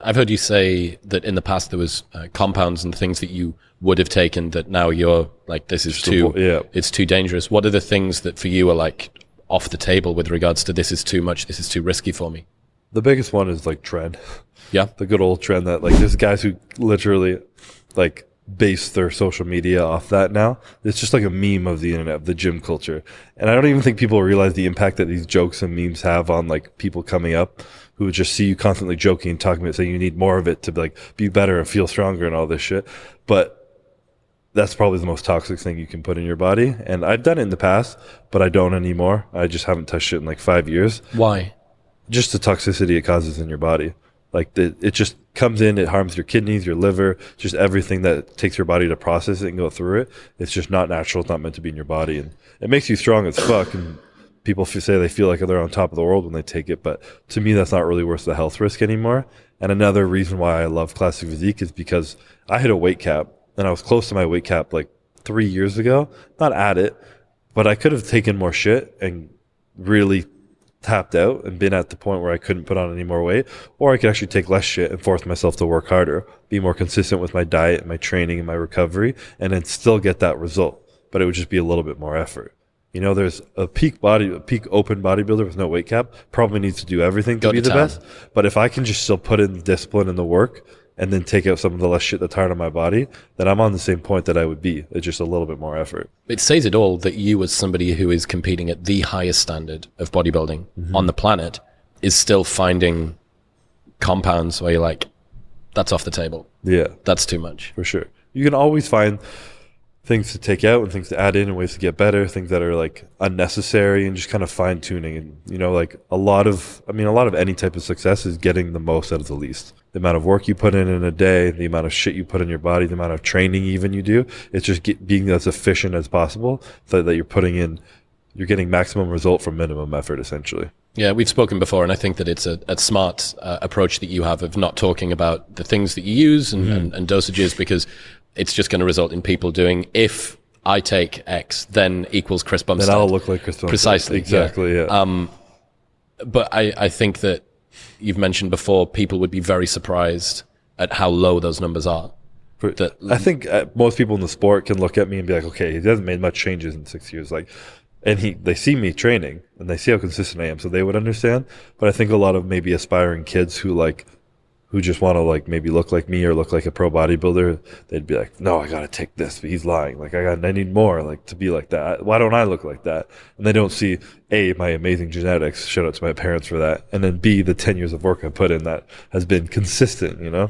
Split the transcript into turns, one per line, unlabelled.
I've heard you say that in the past there was compounds and things that you would have taken that now you're like, this is it's too dangerous. What are the things that for you are like off the table with regards to this is too much, this is too risky for me?
The biggest one is like trend.
Yeah.
The good old trend that like there's guys who literally like base their social media off that now. It's just like a meme of the internet, of the gym culture. And I don't even think people realize the impact that these jokes and memes have on like people coming up who would just see you constantly joking and talking about saying you need more of it to like be better and feel stronger and all this shit. But that's probably the most toxic thing you can put in your body. And I've done it in the past, but I don't anymore. I just haven't touched it in like 5 years.
Why?
Just the toxicity it causes in your body. Like it just comes in, it harms your kidneys, your liver, just everything that takes your body to process it and go through it. It's just not natural. It's not meant to be in your body. And it makes you strong as fuck. And people say they feel like they're on top of the world when they take it. But to me, that's not really worth the health risk anymore. And another reason why I love Classic Physique is because I hit a weight cap and I was close to my weight cap like 3 years ago. Not at it, but I could have taken more shit and really tapped out and been at the point where I couldn't put on any more weight, or I could actually take less shit and force myself to work harder, be more consistent with my diet and my training and my recovery, and then still get that result. But it would just be a little bit more effort. You know, there's a peak open bodybuilder with no weight cap probably needs to do everything to be the best. But if I can just still put in the discipline and the work and then take out some of the less shit that's hard on my body, then I'm on the same point that I would be. It's just a little bit more effort.
It says it all that you, as somebody who is competing at the highest standard of bodybuilding on the planet, is still finding compounds where you're like, that's off the table. Yeah. That's too much.
For sure. You can always find things to take out and things to add in and ways to get better, things that are like unnecessary, and just kind of fine tuning. And, you know, like a lot of any type of success is getting the most out of the least. The amount of work you put in a day, the amount of shit you put in your body, the amount of training even you do, it's just being as efficient as possible so that you're getting maximum result from minimum effort, essentially.
Yeah, we've spoken before, and I think that it's a smart approach that you have of not talking about the things that you use and dosages, because it's just going to result in people doing, if I take X, then equals Chris Bumstead.
Then I'll look like Chris Bumstead.
Precisely.
Exactly, yeah.
But I think that you've mentioned before, people would be very surprised at how low those numbers are.
I think most people in the sport can look at me and be like, okay, he hasn't made much changes in 6 years. Like, and they see me training and they see how consistent I am, so they would understand. But I think a lot of maybe aspiring kids who just want to like maybe look like me or look like a pro bodybuilder, they'd be like, no, I got to take this, but he's lying. Like I need more, like, to be like that. Why don't I look like that? And they don't see A, my amazing genetics, shout out to my parents for that, and then B, the 10 years of work I put in that has been consistent, you know?